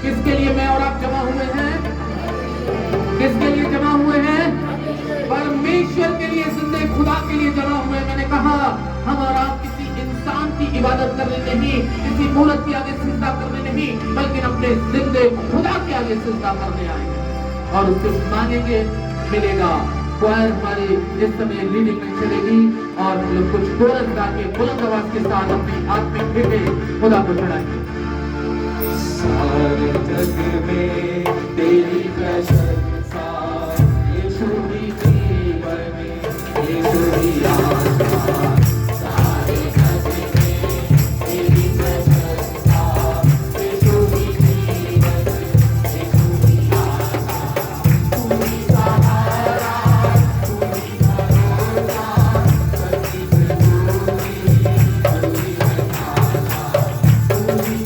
किसके लिए मैं और आप जमा हुए हैं? किसके लिए जमा हुए हैं? परमेश्वर के लिए, जिंदे खुदा के लिए जमा हुए। मैंने कहा हम और आप किसी इंसान की इबादत करने नहीं, किसी मूर्त के आगे सिजदा करने नहीं, बल्कि अपने जिंदे खुदा के आगे सिजदा करने आएंगे और उससे मांगेंगे, मिलेगा। क्वायर हमारी इस समय लीडिंग में चलेगी और हम लोग कुछ कोरस गा के बुलंद आवाज के साथ अपनी आत्मिक भेंटें खुदा को चढ़ाएंगे। सारे जग में तेरी प्रशंसा, यीशु ही जीवन में, यीशु ही आत्मा। सारे जग में तेरी प्रशंसा, यीशु ही जीवन में, यीशु ही आत्मा। तू ही सहारा, तू ही भरोसा, सच्ची से तू ही बंधाना। तू ही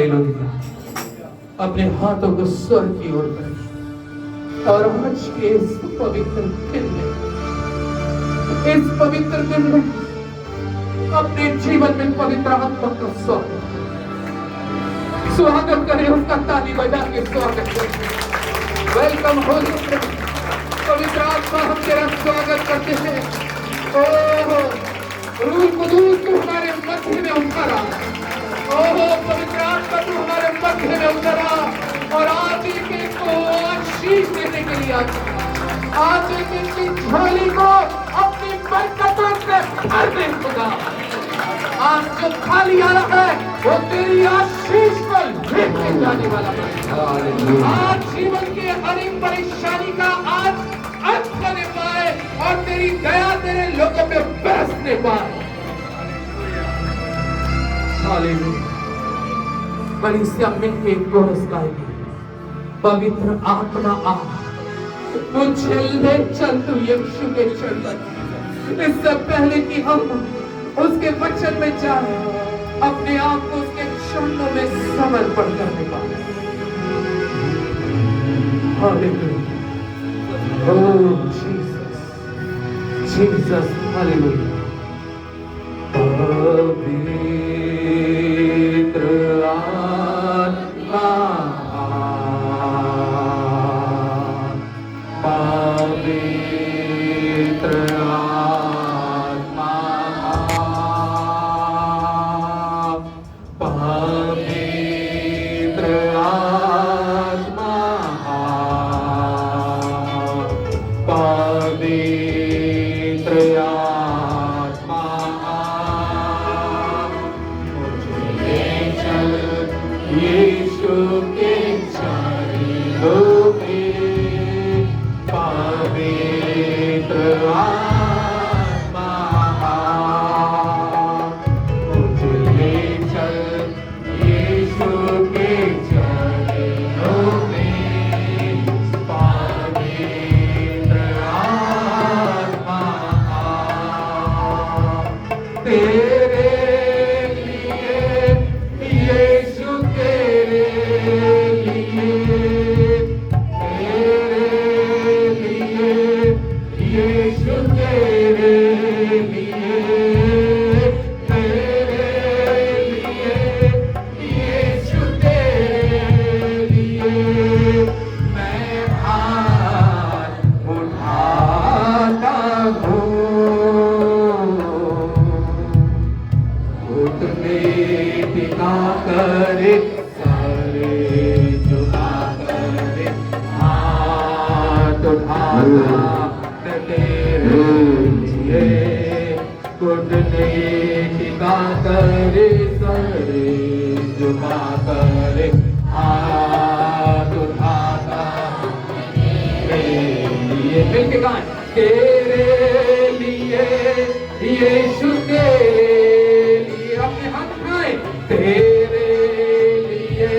हालेलुया। अपने हाथों को स्वर्ग की ओर करें और आज के इस पवित्र दिन में, इस पवित्र दिन में अपने जीवन में पवित्र आत्मा का स्वागत करें, उसका ताली बजा के स्वागत करें। वेलकम होली स्पिरिट, पवित्र आत्मा हम तेरा स्वागत करते हैं। ओहो रूह कुदूस तू हमारे मध्य में उतर आ, ओहो पवित्र आत्मा तू हमारे मध्य में उतर आ और आज के को आशीष देने के लिए आज की झोली को अपनी बरकतों से भर दे खुदा। आज जो खाली आ रहा है वो तेरी आशीष को लेके जाने वाला है। आज जीवन के हर एक परेशानी का आज अंत होने पाए और तेरी दया तेरे लोगों पे बरसने पाए। हालेलुया। कलीसिया मिलके एक कोरस गाएगी, पवित्र आत्मा आ मुझे ले चल तू यीशु के चरण। इससे पहले कि हम उसके वचन में जाए, अपने आप को उसके चरणों में समर्पण करने पाए। हालेलुया। ओह जीसस, जीसस, हालेलुया। पवित्र आत्मा, पवित्र आत्मा, पवित्र आत्मा, पवित्र आत्मा, मुझे चल यीशु के चरणों में, पवित्र आत्मा मुझे चल यीशु के चरणों में, पवित्र आत्मा तेरे लिए यीशु, तेरे लिए, तेरे लिए यीशु, तेरे लिए, तेरे लिए यीशु, तेरे लिए मैं हाथ उठाता हूँ। घुटने टिका करे, सारे झुका करे, हाथ उठाता तेरे लिए। घुटने टिका करे, सारे झुका करे, हाथ उठाता तेरे लिए। मिलके गाएं, तेरे लिए यीशु, तेरे लिए अपने हाथ उठाएं, तेरे लिए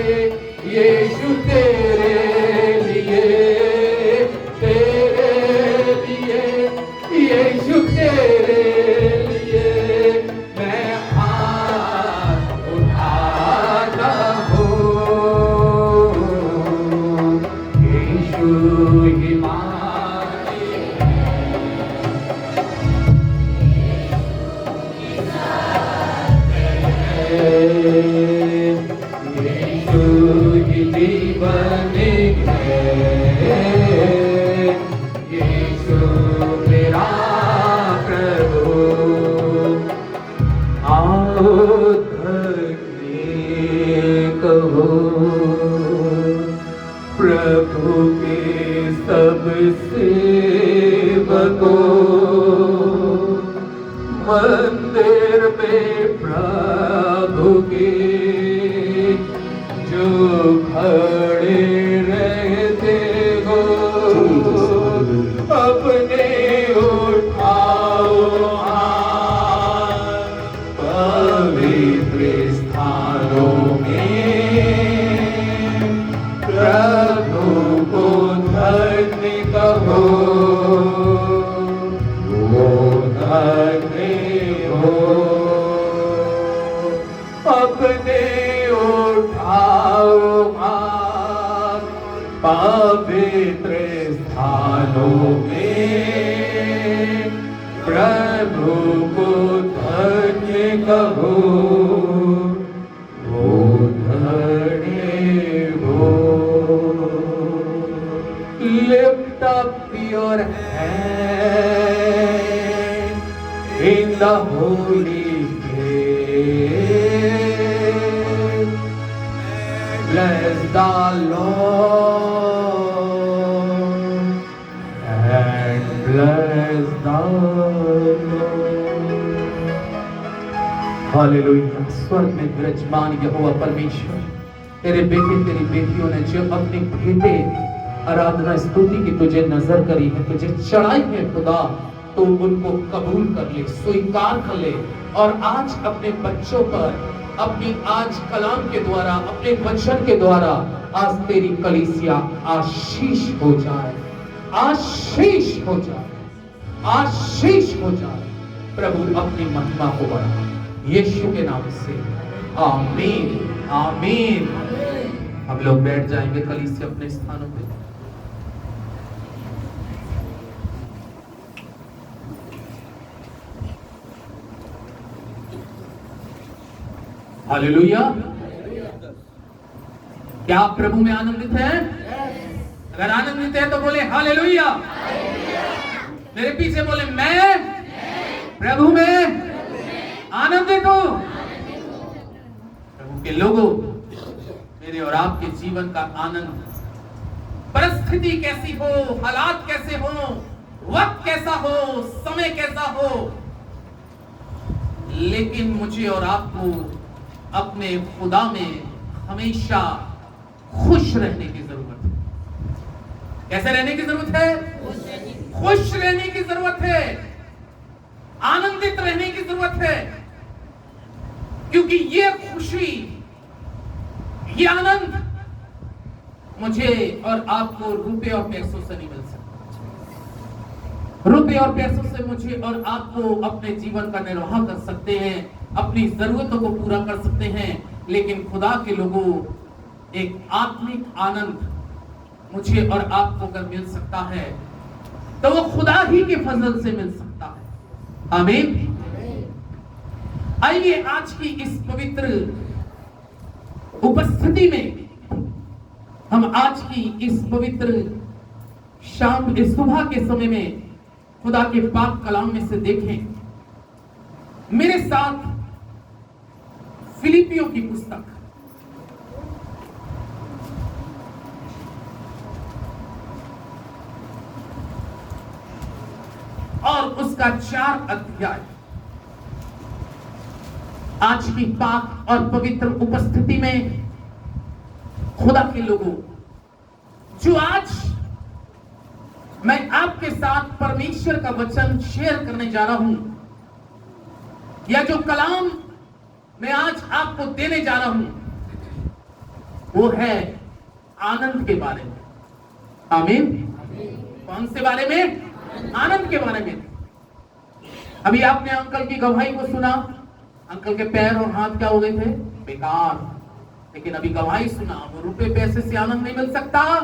यीशु, तेरे लिए, तेरे लिए यीशु, तेरे लिए मैं हाथ उठाता हूँ। यीशु ही मालिक है, यीशु ही जीवन है, यीशु मेरा प्रभु। आओ धन्य कहो प्रभु के सब सेवकों, मंदिर में प्रभु के जो खड़े रहते हो, अपने उठाओ हाथ पवित्र स्थानों में, प्रभु को धन्य कहो। प्रभु को धन्य कहो, वो धन्य हो। Lift up your hand in the holy faith. Bless the Lord and bless the Lord. Hallelujah. स्वर्ग में विराजमान यहोवा परमेश्वर, तेरे बेटे तेरी बेटियों ने जो अपने भेंटे आराधना स्तुति की तुझे नजर करी है, तुझे चढ़ाई है खुदा, तो उनको कबूल कर ले, स्वीकार कर ले। और आज अपने बच्चों पर अपनी आज कलाम के द्वारा, अपने वचन के द्वारा आज तेरी कलीसिया आशीष हो जाए, आशीष हो जाए, आशीष हो जाए। प्रभु अपनी महिमा को बढ़ा, यीशु के नाम से आमीन, आमीन। हम लोग बैठ जाएंगे कलीसिया अपने स्थानों पे। हालेलुया। क्या आप प्रभु में आनंदित हैं? अगर आनंदित हैं तो बोले हालेलुया। मेरे पीछे बोले मैं प्रभु में आनंदित हूं। प्रभु के लोगों, मेरे और आपके जीवन का आनंद, परिस्थिति कैसी हो, हालात कैसे हो, वक्त कैसा हो, समय कैसा हो, लेकिन मुझे और आपको अपने खुदा में हमेशा खुश रहने की जरूरत है। कैसे रहने की जरूरत है? खुश रहने की जरूरत है, आनंदित रहने की जरूरत है। क्योंकि ये खुशी, ये आनंद मुझे और आपको रुपए और पैसों से नहीं मिल सकता। रुपए और पैसों से मुझे और आपको अपने जीवन का निर्वाह कर सकते हैं, अपनी जरूरतों को पूरा कर सकते हैं, लेकिन खुदा के लोगों, एक आत्मिक आनंद मुझे और आपको अगर मिल सकता है तो वो खुदा ही के फजल से मिल सकता है। आमीन। आइए आज की इस पवित्र उपस्थिति में हम आज की इस पवित्र शाम, इस सुबह के समय में खुदा के पाक कलाम में से देखें। मेरे साथ फिलिपियों की पुस्तक और उसका 4 अध्याय आज की पाक और पवित्र उपस्थिति में खुदा के लोगों, जो आज मैं आपके साथ परमेश्वर का वचन शेयर करने जा रहा हूं, या जो कलाम मैं आज आपको देने जा रहा हूं, वो है आनंद के बारे में। आमीन। कौन से बारे में? आनंद के बारे में। अभी आपने अंकल की गवाही को सुना, अंकल के पैर और हाथ क्या हो गए थे? बेकार। लेकिन अभी गवाही सुना, वो रुपए पैसे से आनंद नहीं मिल सकता।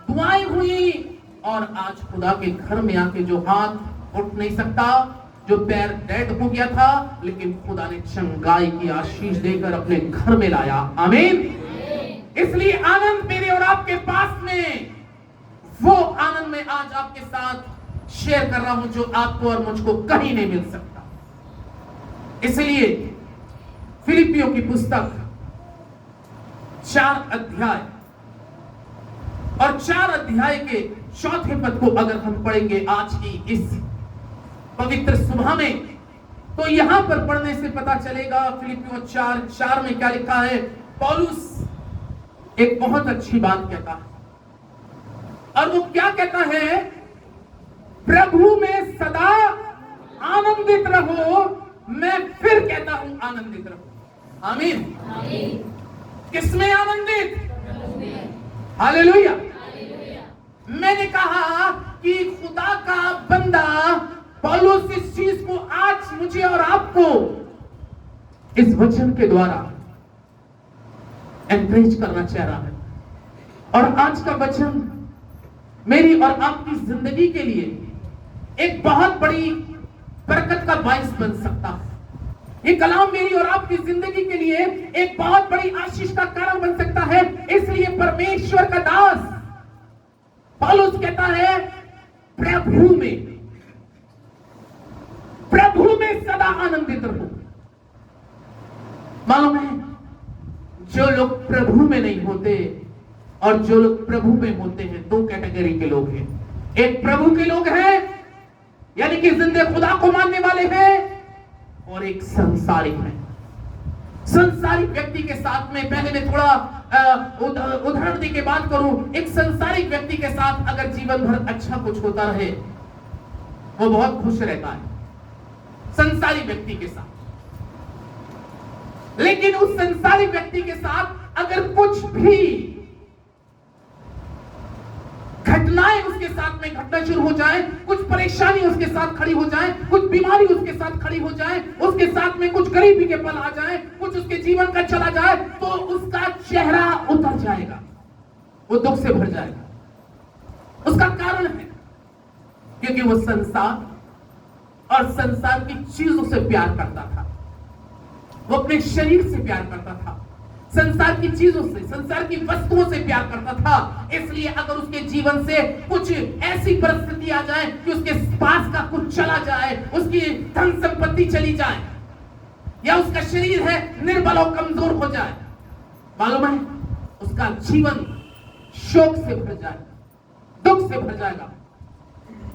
दुआएं हुई और आज खुदा के घर में आके जो हाथ उठ नहीं सकता, जो पैर डेड हो गया था, लेकिन खुदा ने चंगाई की आशीष देकर अपने घर में लाया। आमीन। इसलिए आनंद मेरे और आपके पास में, वो आनंद मैं आज आपके साथ शेयर कर रहा हूं जो आपको और मुझको कहीं नहीं मिल सकता। इसलिए फिलिपियों की पुस्तक 4 अध्याय और 4 अध्याय के 4थे पद को अगर हम पढ़ेंगे आज की इस पवित्र सुबह में, तो यहां पर पढ़ने से पता चलेगा फिलिपियों 4:4 में क्या लिखा है। पौलुस एक बहुत अच्छी बात कहता है, और वो क्या कहता है? प्रभु में सदा आनंदित रहो। मैं फिर कहता हूं आनंदित रहो। आमीन। किसमें आनंदित? हालेलुया। मैंने कहा कि खुदा का बंदा पौलुस इस चीज को आज मुझे और आपको इस वचन के द्वारा एनकरेज करना चाह रहा है। और आज का वचन मेरी और आपकी जिंदगी के लिए एक बहुत बड़ी बरकत का बाइस बन सकता है। ये कलाम मेरी और आपकी जिंदगी के लिए एक बहुत बड़ी आशीष का कारण बन सकता है। इसलिए परमेश्वर का दास पौलुस कहता है, प्रभु में सदा आनंदित रहो। मालूम है, जो लोग प्रभु में नहीं होते और जो लोग प्रभु में होते हैं, दो कैटेगरी के लोग हैं। एक प्रभु के लोग हैं, यानी कि जिंदे खुदा को मानने वाले हैं, और एक संसारिक है। संसारिक व्यक्ति के साथ में पहले मैं थोड़ा उदाहरण दे के बात करूं। एक संसारिक व्यक्ति के साथ अगर जीवन भर अच्छा कुछ होता रहे, वो बहुत खुश रहता है संसारिक व्यक्ति के साथ। लेकिन उस संसारिक व्यक्ति के साथ अगर कुछ भी घटनाएं उसके साथ में घटना शुरू हो जाए, कुछ परेशानी उसके साथ खड़ी हो जाए, कुछ बीमारी उसके साथ खड़ी हो जाए, उसके साथ में कुछ गरीबी के पल आ जाए, कुछ उसके जीवन का चला जाए, तो उसका चेहरा उतर जाएगा, वो दुख से भर जाएगा। उसका कारण है क्योंकि वो संसार और संसार की चीजों से प्यार करता था। वो अपने शरीर से प्यार करता था, संसार की चीजों से, संसार की वस्तुओं से प्यार करता था। इसलिए अगर उसके जीवन से कुछ ऐसी परिस्थिति आ जाए कि उसके पास का कुछ चला जाए, उसकी धन संपत्ति चली जाए, या उसका शरीर है निर्बल और कमजोर हो जाए, मालूम है उसका जीवन शोक से भर जाएगा, दुख से भर जाएगा।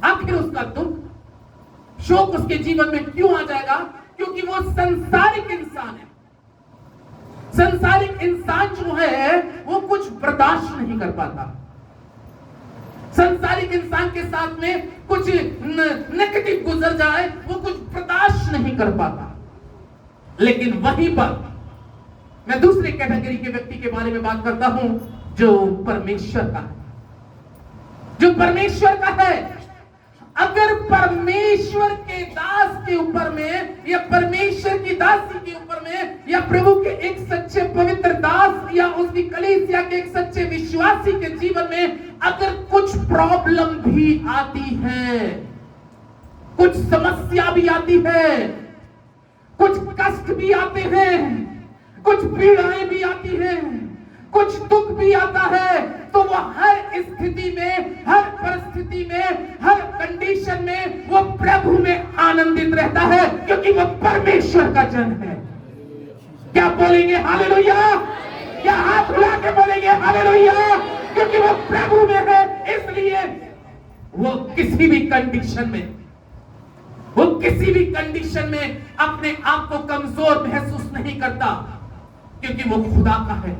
आखिर उसका दुख, शोक उसके जीवन में क्यों आ जाएगा? क्योंकि वो संसारिक इंसान है। संसारिक इंसान जो है वो कुछ बर्दाश्त नहीं कर पाता। संसारिक इंसान के साथ में कुछ नेगेटिव गुजर जाए, वो कुछ बर्दाश्त नहीं कर पाता। लेकिन वहीं पर मैं दूसरे कैटेगरी के व्यक्ति के बारे में बात करता हूं, जो परमेश्वर का है, जो परमेश्वर का है। अगर परमेश्वर के दास के ऊपर में, या परमेश्वर की दासी के ऊपर में, या प्रभु के एक सच्चे पवित्र दास या उसकी कलीसिया के एक सच्चे विश्वासी के जीवन में अगर कुछ प्रॉब्लम भी आती है, कुछ समस्या भी आती है, कुछ कष्ट भी आते हैं, कुछ पीड़ाएं भी आती हैं, कुछ दुख भी आता है, तो वो हर स्थिति में, हर परिस्थिति में, हर कंडीशन में वो प्रभु में आनंदित रहता है, क्योंकि वो परमेश्वर का जन है। क्या बोलेंगे हालेलुया? क्या हाथ हिला के बोलेंगे हालेलुया? क्योंकि वो प्रभु में है, इसलिए वो किसी भी कंडीशन में, वो किसी भी कंडीशन में अपने आप को कमजोर महसूस नहीं करता, क्योंकि वो खुदा का है।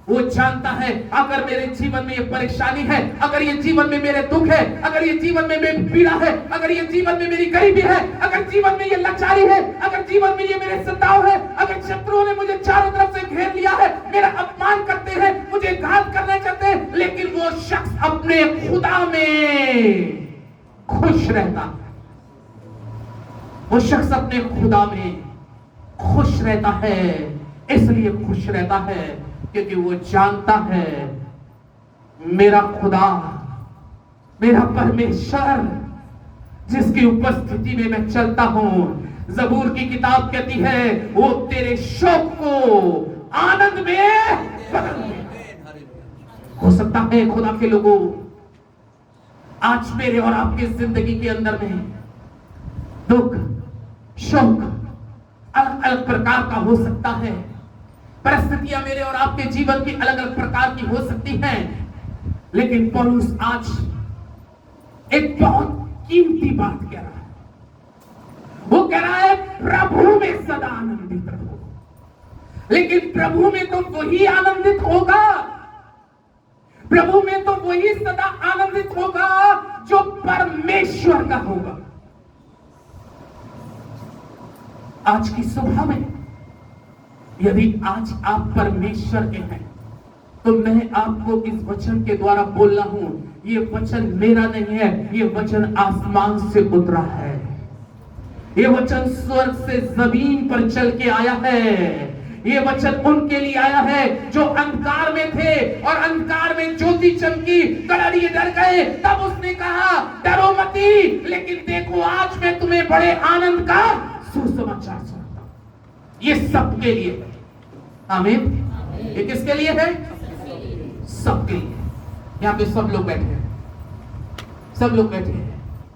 वो जानता है अगर मेरे जीवन में ये परेशानी है, अगर ये जीवन में मेरे दुख है, अगर ये जीवन में मेरी पीड़ा है, अगर ये जीवन में मेरी गरीबी है, अगर जीवन में ये लाचारी है, अगर जीवन में ये मेरे सताव है, अगर शत्रुओं ने मुझे चारों तरफ से घेर लिया है, मेरा अपमान करते हैं, मुझे घात करना चाहते हैं, लेकिन वो शख्स अपने खुदा में खुश रहता है। वो शख्स अपने खुदा में खुश रहता है। इसलिए खुश रहता है क्योंकि वो जानता है मेरा खुदा, मेरा परमेश्वर, जिसकी उपस्थिति में मैं चलता हूं, ज़बूर की किताब कहती है वो तेरे शोक को आनंद में बदल दे। हो सकता है खुदा के लोगों, आज मेरे और आपकी जिंदगी के अंदर में दुख, शोक अलग अलग प्रकार का हो सकता है। परिस्थितियां मेरे और आपके जीवन की अलग अलग प्रकार की हो सकती हैं, लेकिन पौलुस आज एक बहुत कीमती बात कह रहा है। वो कह रहा है प्रभु में सदा आनंदित रहो। लेकिन प्रभु में तो वही आनंदित होगा, प्रभु में तो वही सदा आनंदित होगा जो परमेश्वर का होगा। आज की सुबह में यदि आज आप परमेश्वर के हैं, तो मैं आपको इस वचन के द्वारा बोल रहा हूं, ये वचन मेरा नहीं है, ये वचन आसमान से उतरा है। ये वचन स्वर्ग से जमीन पर चल के आया है। ये वचन उनके लिए आया है जो अंधकार में थे, और अंधकार में ज्योति चमकी, कड़ाड़िए डर गए। तब उसने कहा डरो मती, लेकिन देखो आज मैं तुम्हें बड़े आनंद का सुसमाचार सुनाता हूं। ये सबके लिए है। आमीन। ये किसके लिए है? सबके लिए। यहां पे सब लोग बैठे हैं, सब लोग बैठे हैं।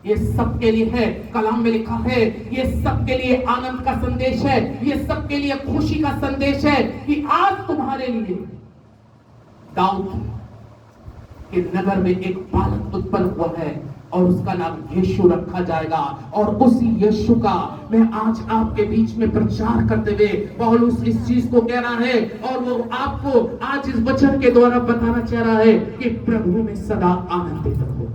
ये सबके लिए है। कलाम में लिखा है ये सबके लिए आनंद का संदेश है, ये सबके लिए खुशी का संदेश है कि आज तुम्हारे लिए दाऊद के नगर में एक बालक उत्पन्न हुआ है और उसका नाम यीशु रखा जाएगा। और उसी यीशु का मैं आज आपके बीच में प्रचार करते हुए पौलुस इस चीज को कह रहा है और वो आपको आज इस वचन के द्वारा बताना चाह रहा है कि प्रभु में सदा आनंदित रहो,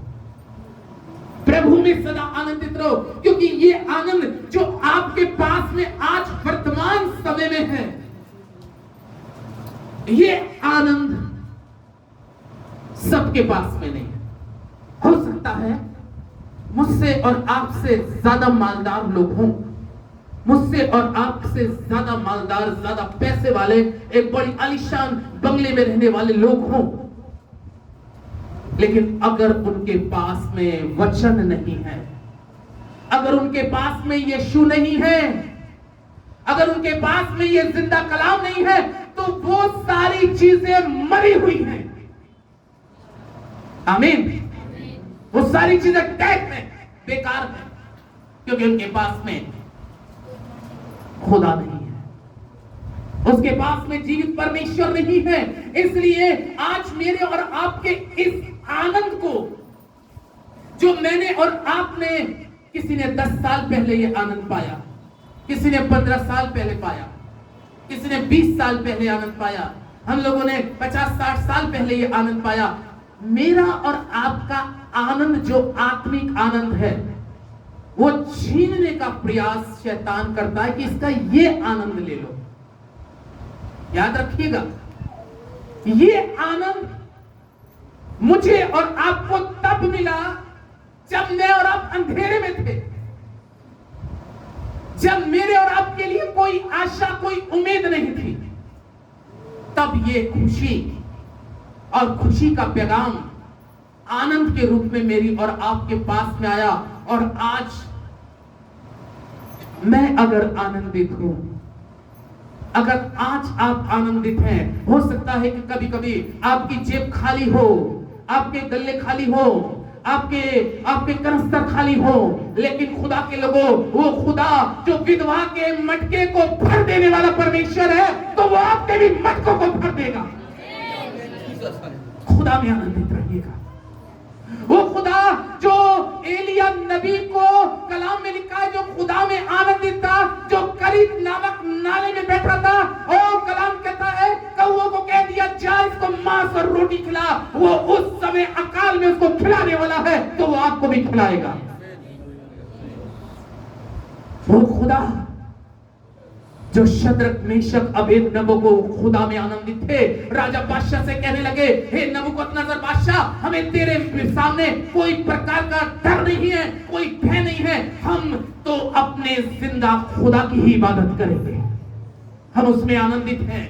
प्रभु में सदा आनंदित रहो। क्योंकि ये आनंद जो आपके पास में आज वर्तमान समय में है, ये आनंद सबके पास में नहीं है। हो सकता है मुझसे और आपसे ज्यादा मालदार लोग हों, मुझसे और आपसे ज्यादा मालदार, ज्यादा पैसे वाले, एक बड़ी आलीशान बंगले में रहने वाले लोग हों, लेकिन अगर उनके पास में वचन नहीं है, अगर उनके पास में यीशु नहीं है, अगर उनके पास में ये जिंदा कलाम नहीं है, तो वो सारी चीजें मरी हुई हैं। आमीन। वो सारी चीजें टैग में बेकार है, क्योंकि उनके पास में खुदा नहीं है, उसके पास में जीवित परमेश्वर नहीं है। इसलिए आज मेरे और आपके इस आनंद को जो मैंने और आपने, किसी ने 10 साल पहले ये आनंद पाया, किसी ने 15 साल पहले पाया, किसी ने 20 साल पहले आनंद पाया, हम लोगों ने 50-60 साल पहले ये आनंद पाया। मेरा और आपका आनंद जो आत्मिक आनंद है, वो छीनने का प्रयास शैतान करता है कि इसका ये आनंद ले लो। याद रखिएगा, ये आनंद मुझे और आपको तब मिला जब मैं और आप अंधेरे में थे, जब मेरे और आपके लिए कोई आशा, कोई उम्मीद नहीं थी। तब ये खुशी और खुशी का पैगाम आनंद के रूप में मेरी और आपके पास में आया। और आज मैं अगर आनंदित हूं, अगर आज आप आनंदित हैं, हो सकता है कि कभी कभी आपकी जेब खाली हो, आपके गल्ले खाली हो, आपके कनस्तर खाली हो, लेकिन खुदा के लोगों, वो खुदा जो विधवा के मटके को भर देने वाला परमेश्वर है, तो वो आपके भी मटकों को भर देगा। खुदा में आनंदित रहिएगा। वो खुदा जो एलिया नबी को कलाम में लिखा है, जो खुदा में आनंदित था, जो करीत नामक नाले में बैठा था, और कलाम कहता है कौओं को कह दिया जा इसको मांस और रोटी खिला, वो उस समय अकाल में उसको खिलाने वाला है, तो वो आपको भी खिलाएगा। वो खुदा जो शद्रक, मेशक, अबेदनगो को खुदा में आनंदित थे, राजा बादशाह से कहने लगे, हे नबूकदनेस्सर बादशाह, हमें तेरे सामने कोई प्रकार का डर नहीं है, कोई भय नहीं है, हम तो अपने जिंदा खुदा की ही इबादत करेंगे। हम उसमें आनंदित हैं,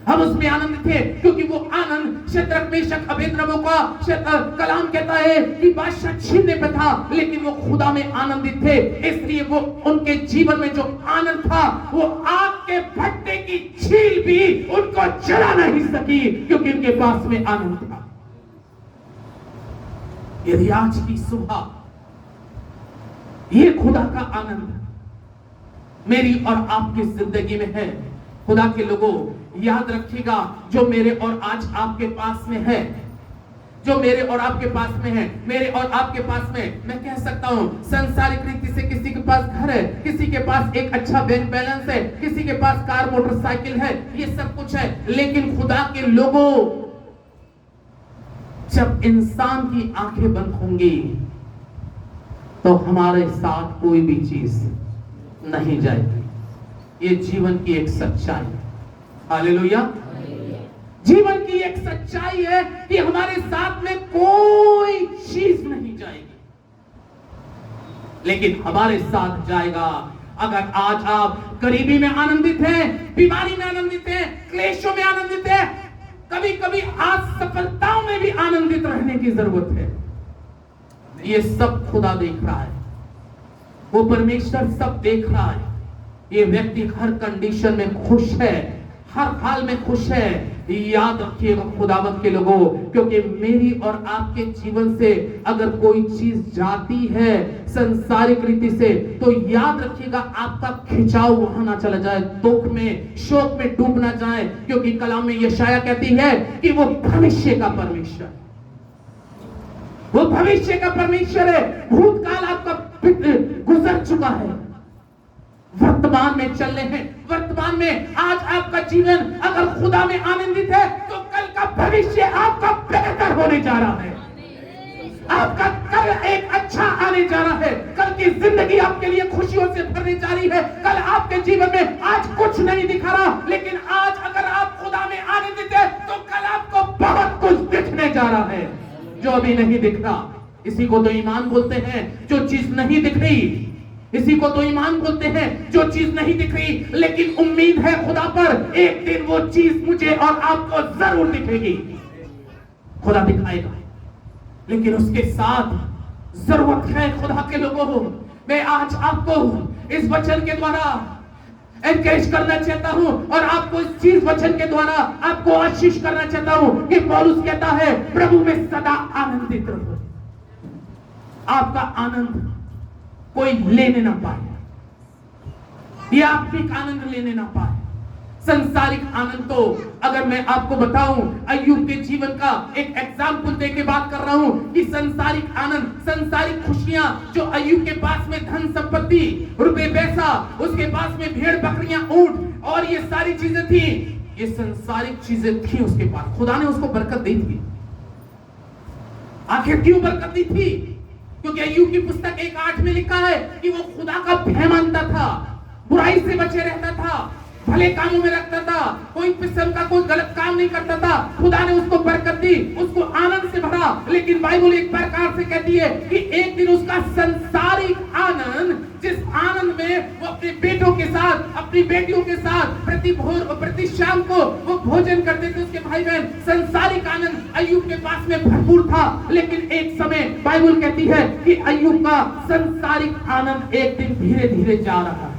हम उसमें आनंदित थे, क्योंकि वो आनंद शद्रक, मेशक, अबेदनगो का कलाम कहता है कि बादशाह छीनने पे था, लेकिन वो खुदा में आनंदित थे। इसलिए वो उनके जीवन में जो आनंद था, वो आग के भट्टे की छील भी उनको जला नहीं सकी, क्योंकि उनके पास में आनंद था। यदि आज की सुबह ये खुदा का आनंद मेरी और आपकी जिंदगी में है, खुदा के लोगों, याद रखिएगा, जो मेरे और आज आपके पास में है, जो मेरे और आपके पास में है, मेरे और आपके पास में, मैं कह सकता हूं संसारिक रीति से किसी के पास घर है, किसी के पास एक अच्छा बैंक बैलेंस है, किसी के पास कार, मोटरसाइकिल है, ये सब कुछ है, लेकिन खुदा के लोगों, जब इंसान की आंखें बंद होंगी तो हमारे साथ कोई भी चीज नहीं जाएगी। ये जीवन की एक सच्चाई है। हालेलुया। जीवन की एक सच्चाई है कि हमारे साथ में कोई चीज नहीं जाएगी, लेकिन हमारे साथ जाएगा। अगर आज आप गरीबी में आनंदित हैं, बीमारी में आनंदित हैं, क्लेशों में आनंदित हैं, कभी कभी आज सफलताओं में भी आनंदित रहने की जरूरत है। ये सब खुदा देख रहा है। वो परमेश्वर सब देख रहा है। ये व्यक्ति हर कंडीशन में खुश है, हर हाल में खुश है। याद रखिएगा खुदावंत के लोगों, क्योंकि मेरी और आपके जीवन से अगर कोई चीज जाती है संसारिक रीति से, तो याद रखिएगा आपका खिंचाव वहां ना चला जाए, दुख में शोक में डूब ना जाए, क्योंकि कलाम में यशाया कहती है कि वो भविष्य का परमेश्वर, वो भविष्य का परमेश्वर है। भूतकाल आपका गुजर चुका है, वर्तमान में चल रहे हैं। वर्तमान में आज आपका जीवन अगर खुदा में आनंदित है, तो कल का भविष्य आपका बेहतर होने जा रहा है। आपका कल एक अच्छा आने जा रहा है। कल की जिंदगी आपके लिए खुशियों से भरने जा रही है। कल आपके जीवन में आज कुछ नहीं दिखा रहा, लेकिन आज अगर आप खुदा में आनंदित है, तो कल आपको बहुत कुछ दिखने जा रहा है जो अभी नहीं दिख रहा। इसी को तो ईमान बोलते हैं, जो चीज नहीं दिख रही। इसी को तो ईमान बोलते हैं, जो चीज नहीं दिख रही, लेकिन उम्मीद है खुदा पर, एक दिन वो चीज मुझे और आपको जरूर दिखेगी। खुदा दिखाएगा, लेकिन उसके साथ जरूरत है खुदा के लोगों को। मैं आज आपको इस वचन के द्वारा एनकरेज करना चाहता हूं, और आपको इस चीज वचन के द्वारा आपको आशीष करना चाहता हूं कि पौलुस कहता है, प्रभु में सदा आनंदित रहो। आपका आनंद कोई लेने ना पाए, ये आत्मिक आनंद लेने ना पाए। संसारिक आनंद तो अगर मैं आपको बताऊं, अय्यूब के जीवन का एक एग्जाम्पल देके बात कर रहा हूं कि संसारिक आनंद, संसारिक खुशियां जो अय्यूब के पास में धन संपत्ति, रुपए पैसा, उसके पास में भेड़ बकरियां, ऊंट और ये सारी चीजें थी, ये संसारिक चीजें थी उसके पास। खुदा ने उसको बरकत दी थी। आखिर क्यों बरकत दी थी? क्योंकि अय्यूब की पुस्तक 1:8 में लिखा है कि वो खुदा का भय मानता था, बुराई से बचे रहता था, भले कामों में रखता था, कोई किस्म का कोई गलत काम नहीं करता था। खुदा ने उसको बरकत दी, उसको आनंद से भरा। लेकिन बाइबल एक प्रकार से कहती है कि एक दिन उसका संसारिक आनंद, जिस आनंद में वो अपने बेटों के साथ, अपनी बेटियों के साथ प्रति शाम को वो भोजन करते थे, उसके भाई बहन, संसारिक आनंद अय्यूब के पास में भरपूर था। लेकिन एक समय बाइबल कहती है कि अय्यूब का संसारिक आनंद एक दिन धीरे धीरे जा रहा है।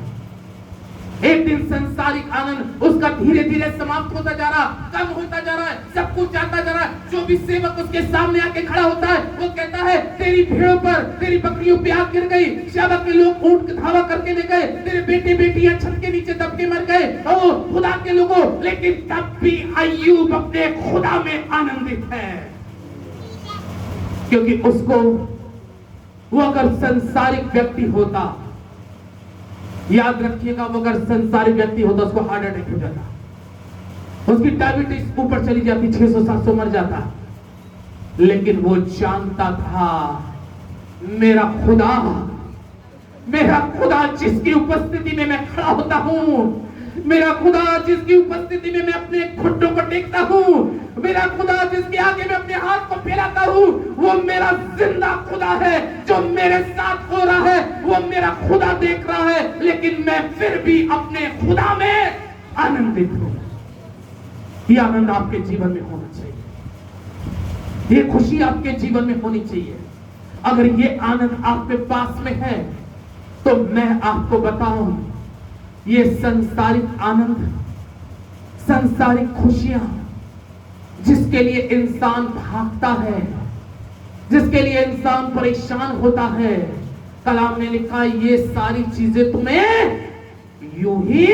एक दिन संसारिक आनंद उसका धीरे धीरे समाप्त होता जा रहा, कम होता जा रहा है, सब कुछ जाता जा रहा है। जो भी सेवक उसके सामने आके खड़ा होता है, वो कहता है, तेरी भेड़ों पर, तेरी बकरियों पे आग गिर गई, शाबक के लोग ऊंट धावा करके ले गए, तेरे बेटे बेटियां छत के नीचे दब के मर गए, ओ खुदा के लोगों। लेकिन तब भी अय्यूब अपने खुदा में आनंदित है, क्योंकि उसको, वो अगर संसारिक व्यक्ति होता, याद रखिएगा, वो अगर संसारिक व्यक्ति होता, उसको हार्ट अटैक हो जाता, उसकी डायबिटीज ऊपर चली जाती, 600-700 मर जाता। लेकिन वो जानता था, मेरा खुदा जिसकी उपस्थिति में मैं खड़ा होता हूं, मेरा खुदा जिसकी उपस्थिति में मैं अपने घुटनों को टेकता हूं, मेरा खुदा जिसके आगे मैं अपने हाथ को फैलाता हूं, वो मेरा जिंदा खुदा है। जो मेरे साथ हो रहा है वो मेरा खुदा देख रहा है, लेकिन मैं फिर भी अपने खुदा में आनंदित हूं। ये आनंद आपके जीवन में होना चाहिए, ये खुशी आपके जीवन में होनी चाहिए। अगर ये आनंद आपके पास में है, तो मैं आपको बताऊं, ये संसारिक आनंद, संसारिक खुशियां जिसके लिए इंसान भागता है, जिसके लिए इंसान परेशान होता है, कलाम ने लिखा, ये सारी चीजें तुम्हें यूं ही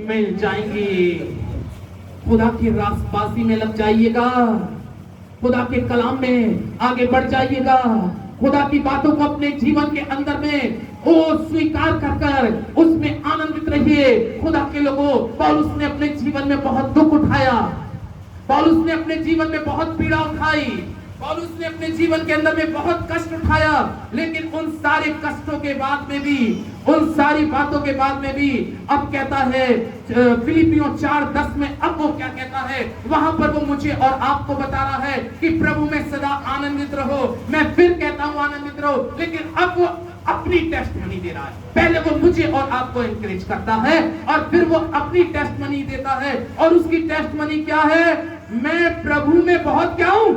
मिल जाएंगी। खुदा की रासबाजी में लग जाइएगा, खुदा के कलाम में आगे बढ़ जाइएगा, खुदा की बातों को अपने जीवन के अंदर में वो स्वीकार कर उसमें आनंदित रहिए। खुदा के लोगों, पौलुस ने अपने जीवन में बहुत दुख उठाया, पौलुस ने अपने जीवन में बहुत पीड़ा उठाई, पौलुस ने अपने जीवन के अंदर में बहुत कष्ट उठाया। लेकिन उन सारे कष्टों के बाद में भी, उन सारी बातों के बाद में भी अब कहता है फिलिपियों 4:10 में, अब वो क्या कहता है, वहां पर वो मुझे और आपको बता रहा है कि प्रभु में सदा आनंदित रहो। मैं फिर कहता हूं आनंदित रहो, लेकिन अब वो अपनी टेस्टमनी दे रहा है। पहले वो मुझे और आपको एनकरेज करता है, और फिर वो अपनी टेस्टमनी देता है। और उसकी टेस्टमनी क्या है? मैं प्रभु में बहुत क्या हूं?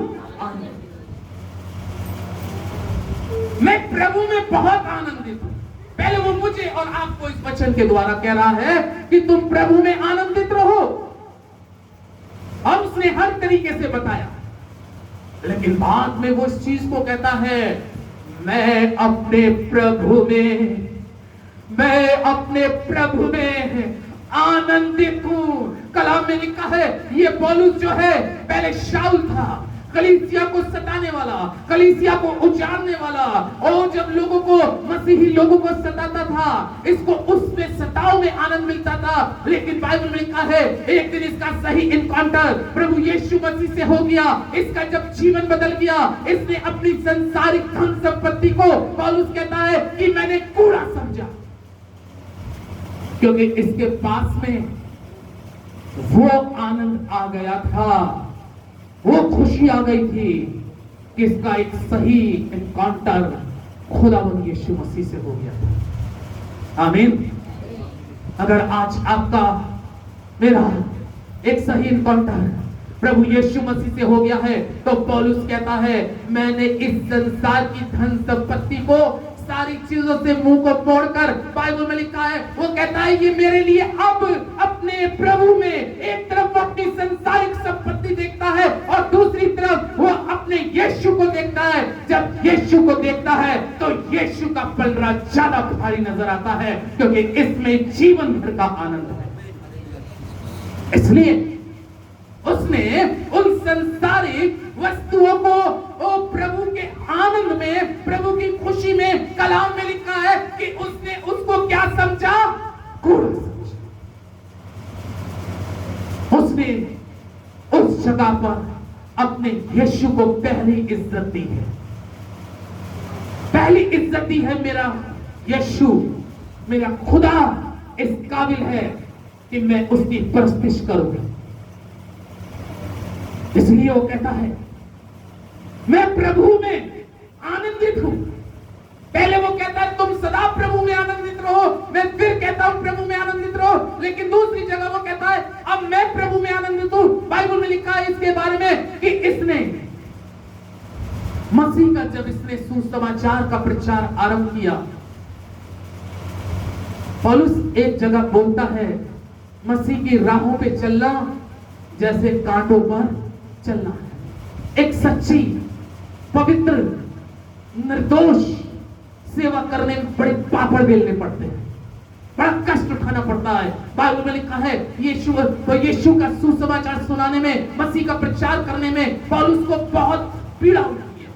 मैं प्रभु में बहुत आनंदित हूं। पहले वो मुझे और आपको इस वचन के द्वारा कह रहा है कि तुम प्रभु में आनंदित रहो, और उसने हर तरीके से बताया। लेकिन बाद में वो इस चीज को कहता है, मैं अपने प्रभु में आनंदित हूं। कलाम में लिखा है, ये पौलुस जो है पहले शाऊल था, कलीसिया को सताने वाला, कलीसिया को उजाड़ने वाला, और जब लोगों को, मसीही लोगों को सताता था, इसको उसमें सताव में आनंद मिलता था। लेकिन बाइबल में लिखा है, एक दिन इसका सही इनकाउंटर प्रभु यीशु मसीह से हो गया। इसका जब जीवन बदल गया, इसने अपनी संसारिक धन संपत्ति को, पौलुस कहता है कि मैंने कूड़ा समझा, क्योंकि इसके पास में वो आनंद आ गया था, वो खुशी आ गई थी कि इसका एक सही एनकाउंटर खुदावंद यीशु मसीह से हो गया था। आमीन। अगर आज आपका मेरा एक सही एनकाउंटर प्रभु यीशु मसीह से हो गया है, तो पौलुस कहता है, मैंने इस संसार की धन संपत्ति को, सारी चीजों से मुंह को मोड़कर, बाइबल में लिखा है, वो कहता है ये मेरे लिए अब अपने प्रभु में, एक तरफ वो अपनी संसारिक संपत्ति देखता है और दूसरी तरफ वो अपने यीशु को देखता है। जब यीशु को देखता है तो यीशु का पलड़ा ज्यादा भारी नजर आता है, क्योंकि इसमें जीवन भर का आनंद है। इसलिए उसने उन संसारिक वस्तुओं को प्रभु के आनंद में, प्रभु की खुशी में, कलाम में लिखा है कि उसने उसको क्या समझा? कूड़ा समझा। उसने उस जगह पर अपने यीशु को पहली इज्जत दी है। पहली इज्जत दी है, मेरा यीशु, मेरा खुदा इस काबिल है कि मैं उसकी परस्तिश करूंगा। इसलिए वो कहता है, मैं प्रभु में आनंदित हूं। पहले वो कहता है तुम सदा प्रभु में आनंदित रहो, मैं फिर कहता हूं प्रभु में आनंदित रहो। लेकिन दूसरी जगह वो कहता है अब मैं प्रभु में आनंदित हूं। बाइबल में लिखा है इसके बारे में कि इसने मसीह का, जब इसने सुसमाचार का प्रचार आरंभ किया, पौलुस एक जगह बोलता है, मसीह की राहों पे चलना जैसे कांटों पर चलना है। एक सच्ची, पवित्र, निर्दोष सेवा करने में बड़े पापड़ बेलने पड़ते हैं, बड़ा कष्ट उठाना पड़ता है। बाइबल में लिखा है यीशु का सुसमाचार सुनाने में, मसीह का प्रचार करने में पौलुस को बहुत पीड़ा उठाई है।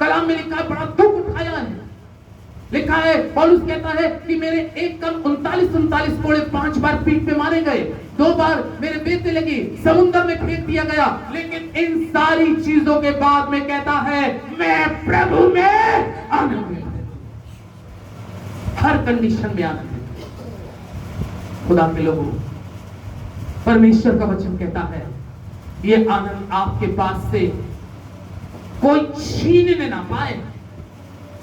कलाम में लिखा है बड़ा दुख उठाया है। लिखा है, पौलुस कहता है कि मेरे एक कल 39 कोड़े 5 बार पीठ पे मारे गए, 2 बार मेरे बेटे लगी, समुद्र में फेंक दिया गया। लेकिन इन सारी चीजों के बाद में कहता है मैं प्रभु में आनंदित हूं, हर कंडीशन में आनंदित हूं। खुदा के लोगों, परमेश्वर का वचन कहता है ये आनंद आपके पास से कोई छीनने ना पाए।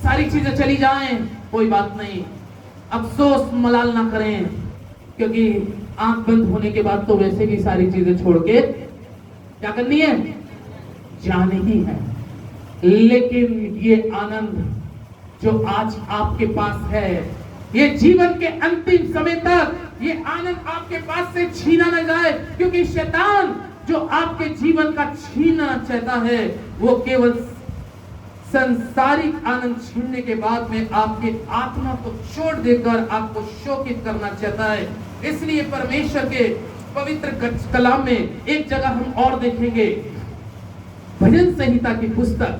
सारी चीजें चली जाएं, कोई बात नहीं, अफसोस मलाल ना करें, क्योंकि आंख बंद होने के बाद तो वैसे भी सारी चीजें छोड़ के क्या करनी है? जाने ही है। लेकिन ये आनंद जो आज आपके पास है, ये जीवन के अंतिम समय तक ये आनंद आपके पास से छीना न जाए, क्योंकि शैतान जो आपके जीवन का छीनना चाहता है, वो केवल संसारिक आनंद छीनने के बाद में आपके आत्मा को छोड़ देकर आपको शोकित करना चाहता है। इसलिए परमेश्वर के पवित्र कलाम में एक जगह हम और देखेंगे, भजन संहिता की पुस्तक,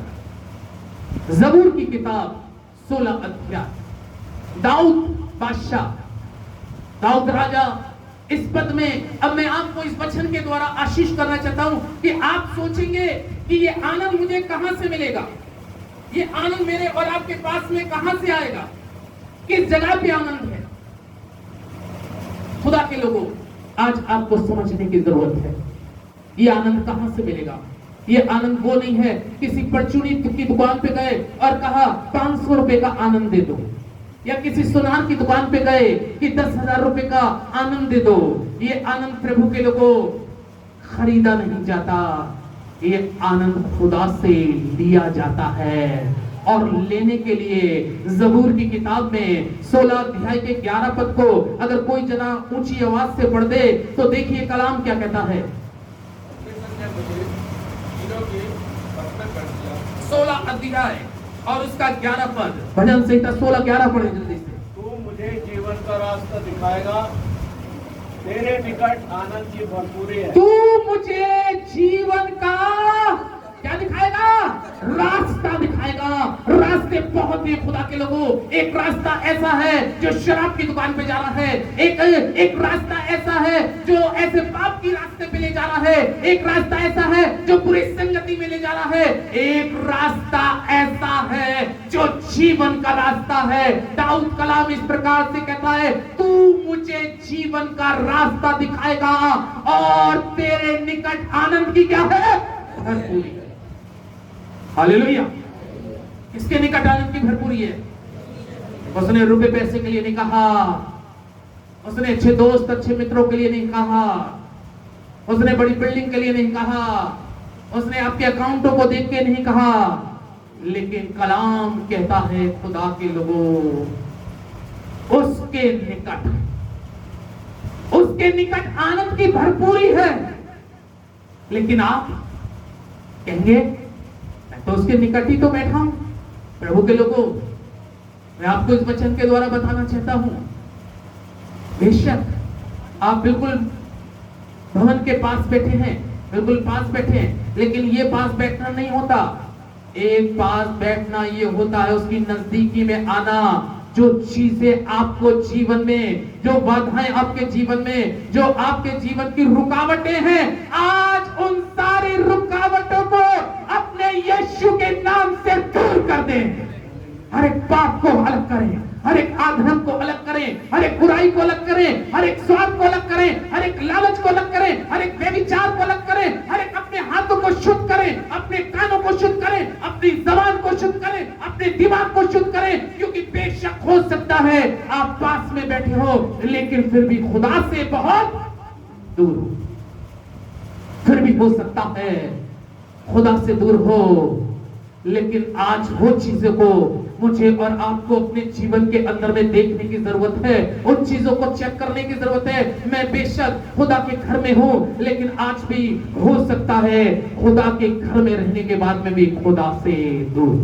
जबूर की किताब 16 अध्याय, दाऊद बादशाह, दाऊद राजा, इस पद में अब मैं आपको इस वचन के द्वारा आशीष करना चाहता हूं कि आप सोचेंगे कि ये आनंद मुझे कहां से मिलेगा, ये आनंद मेरे और आपके पास में कहां से आएगा, किस जगह पे आनंद है। खुदा के लोगों, आज आपको समझने की जरूरत है, ये आनंद कहां से मिलेगा। ये आनंद वो नहीं है किसी परचूनी की दुकान पे गए और कहा 500 रुपए का आनंद दे दो, या किसी सुनार की दुकान पे गए कि 10,000 रुपए का आनंद दे दो। ये आनंद प्रभु के लोगों खरीदा नहीं जाता, ये आनंद खुदा से लिया जाता है। और लेने के लिए ज़बूर की किताब में 16 अध्याय के 11 पद को अगर कोई जना ऊंची आवाज से पढ़ दे तो देखिए कलाम क्या कहता है। 16 अध्याय और उसका 11 पद, भजन संहिता 16-11 पढ़े जल्दी से। तू मुझे जीवन का रास्ता दिखाएगा, तेरे निकट आनंद की भरपूरी है। तू मुझे जीवन का क्या दिखाएगा? रास्ता दिखाएगा। रास्ते बहुत ही खुदा के लोगों, एक रास्ता ऐसा है जो शराब की दुकान पे जा रहा है, एक रास्ता ऐसा है जो ऐसे पाप की रास्ते पे ले जा रहा है, एक रास्ता ऐसा है जो बुरी संगति में ले जा रहा है, एक रास्ता ऐसा है जो जीवन का रास्ता है। दाऊद कलाम इस प्रकार से कहता है, तू मुझे जीवन का रास्ता दिखाएगा और तेरे निकट आनंद की क्या है? भरपूरी। हालेलुया। किसके निकट आनंद की भरपूरी है? उसने रुपए पैसे के लिए नहीं कहा, उसने अच्छे दोस्त अच्छे मित्रों के लिए नहीं कहा, उसने बड़ी बिल्डिंग के लिए नहीं कहा, उसने आपके अकाउंटों को देख के नहीं कहा, लेकिन कलाम कहता है खुदा के लोगों, उसके निकट आनंद की भरपूरी है। लेकिन आप कहेंगे तो उसके निकट ही तो बैठा हूं। प्रभु के लोगों, मैं आपको इस वचन के द्वारा बताना चाहता हूं, बेशक आप बिल्कुल भवन के पास बैठे हैं, बिल्कुल पास बैठे हैं, लेकिन ये पास बैठना नहीं होता। एक पास बैठना ये होता है उसकी नजदीकी में आना। जो चीजें आपको जीवन में, जो बाधाएं आपके जीवन में, जो आपके जीवन की रुकावटें हैं, आज उन सारी रुकावटों को अपने यीशु के नाम से दूर कर दें। हर एक पाप को अलग करें, हर एक आधर्म को अलग करें, हर एक बुराई को अलग करें, हर एक स्वार्थ को अलग करें, हर एक लालच को अलग करें, हर एक व्यभिचार को अलग करें, हर एक अपने हाथों को शुद्ध करें, अपने कानों को शुद्ध करें, अपनी जबान को शुद्ध करें, अपने दिमाग को शुद्ध करें। क्योंकि बेशक हो सकता है आप पास में बैठे हो लेकिन फिर भी खुदा से बहुत दूर हो, फिर भी हो सकता है खुदा से दूर हो। लेकिन आज वो चीजों को मुझे और आपको अपने जीवन के अंदर में देखने की जरूरत है, उन चीजों को चेक करने की जरूरत है। मैं बेशक खुदा के घर में हूं, लेकिन आज भी हो सकता है खुदा के घर में रहने के बाद में भी खुदा से दूर।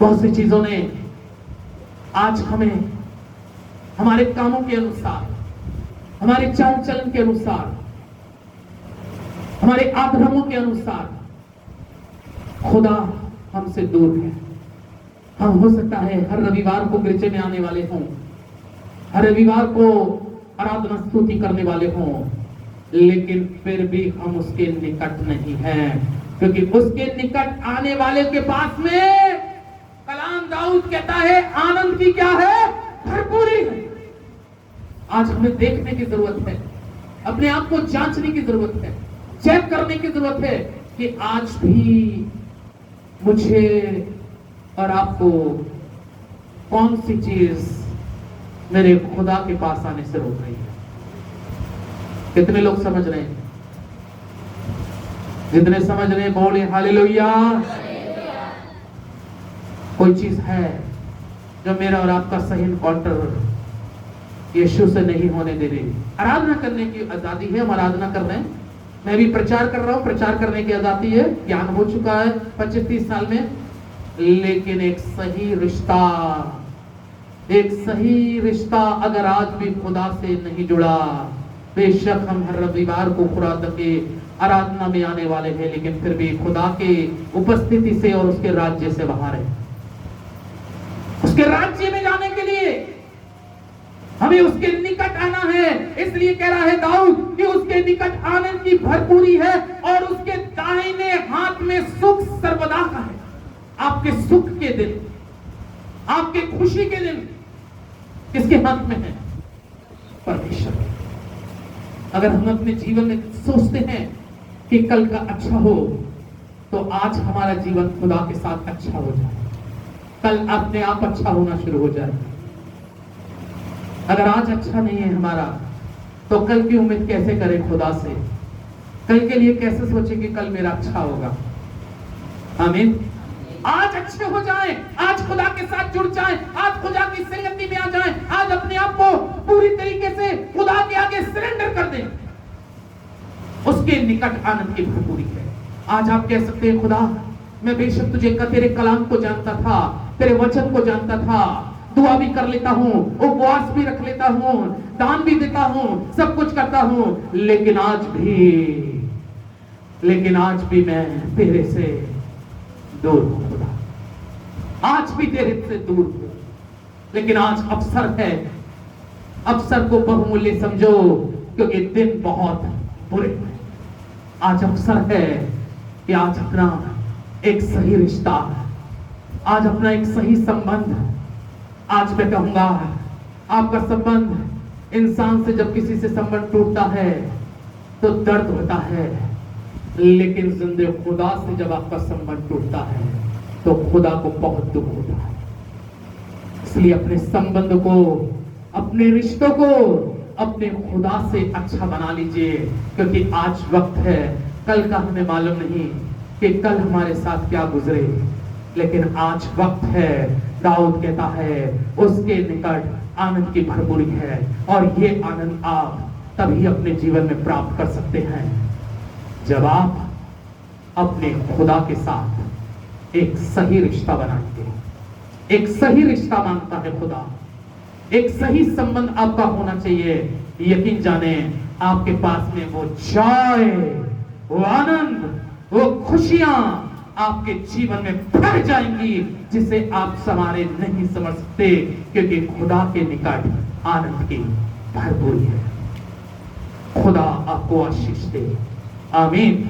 बहुत सी चीजों ने आज हमें हमारे कामों के अनुसार, हमारे चाल चलन के अनुसार, हमारे आधर्मों के अनुसार खुदा हमसे दूर है। हम हो सकता है हर रविवार को गिरजे में आने वाले हों, हर रविवार को आराधना स्तुति करने वाले हों, लेकिन फिर भी हम उसके निकट नहीं हैं। क्योंकि उसके निकट आने वाले के पास में कलाम दाऊद कहता है आनंद की क्या है? भरपूरी है। आज हमें देखने की जरूरत है, अपने आप को जांचने की जरूरत है, चेक करने की जरूरत है कि आज भी मुझे और आपको कौन सी चीज मेरे खुदा के पास आने से रोक रही है। कितने लोग समझ रहे हैं? जितने समझ रहे हैं बोले हालेलुया। कोई चीज है जो मेरा और आपका सही एनकाउंटर यीशु से नहीं होने दे रही। आराधना करने की आजादी है, हम आराधना कर रहे हैं, मैं भी प्रचार कर रहा हूं, प्रचार करने की आजादी है, ज्ञान हो चुका है 25-30 साल में, लेकिन एक सही रिश्ता अगर आज भी खुदा से नहीं जुड़ा, बेशक हम हर रविवार को खुदा के आराधना में आने वाले हैं, लेकिन फिर भी खुदा के उपस्थिति से और उसके राज्य से बाहर है। उसके राज्य में जाने के लिए हमें उसके निकट आना है। इसलिए कह रहा है दाऊद कि उसके निकट आनंद की भरपूरी है और उसके दाहिने हाथ में सुख सर्वदा का है। आपके सुख के दिन, आपके खुशी के दिन किसके हाथ में है? परमेश्वर। अगर हम अपने जीवन में सोचते हैं कि कल का अच्छा हो, तो आज हमारा जीवन खुदा के साथ अच्छा हो जाए, कल अपने आप अच्छा होना शुरू हो जाए। अगर आज अच्छा नहीं है हमारा, तो कल की उम्मीद कैसे करें खुदा से? कल के लिए कैसे सोचें कि कल मेरा अच्छा होगा? आमीन। आज अच्छे हो जाएं, आज खुदा के साथ जुड़ जाएं, आज खुदा की संगति में आ जाएं, आज अपने आप को पूरी तरीके से खुदा के आगे सरेंडर कर दें। उसके निकट आनंद की भरपूरी है। आज आप कह सकते हैं, खुदा मैं बेशक तुझे तेरे कलाम को जानता था, तेरे वचन को जानता था, दुआ भी कर लेता हूँ, उपवास भी रख लेता हूँ, दान भी देता हूँ, सब कुछ करता हूँ, लेकिन आज भी मैं तेरे से दूर हूँ खुदा, आज भी तेरे से दूर हूँ। लेकिन आज अवसर है, अवसर को बहुमूल्य समझो, क्योंकि दिन बहुत बुरे हैं। आज अवसर है कि आज अपना एक सही रिश्ता, आज अपना एक सही संबंध, आज मैं कहूंगा आपका संबंध, इंसान से जब किसी से संबंध टूटता है तो दर्द होता है, लेकिन जिंदे खुदा से जब आपका संबंध टूटता है तो खुदा को बहुत दुख होता है। इसलिए अपने संबंध को, अपने रिश्तों को अपने खुदा से अच्छा बना लीजिए, क्योंकि आज वक्त है, कल का हमें मालूम नहीं कि कल हमारे साथ क्या गुजरे, लेकिन आज वक्त है। दाऊद कहता है उसके निकट आनंद की भरपूरी है, और ये आनंद आप तभी अपने जीवन में प्राप्त कर सकते हैं जब आप अपने खुदा के साथ एक सही रिश्ता बनाएंगे। एक सही रिश्ता मांगता है खुदा, एक सही संबंध आपका होना चाहिए। यकीन जाने आपके पास में वो जॉय, वो आनंद, वो खुशियां आपके जीवन में भर जाएंगी, जिसे आप समारे नहीं समझ सकते, क्योंकि खुदा के निकट आनंद की भरपूरी है। खुदा आपको आशीष दे। आमीन।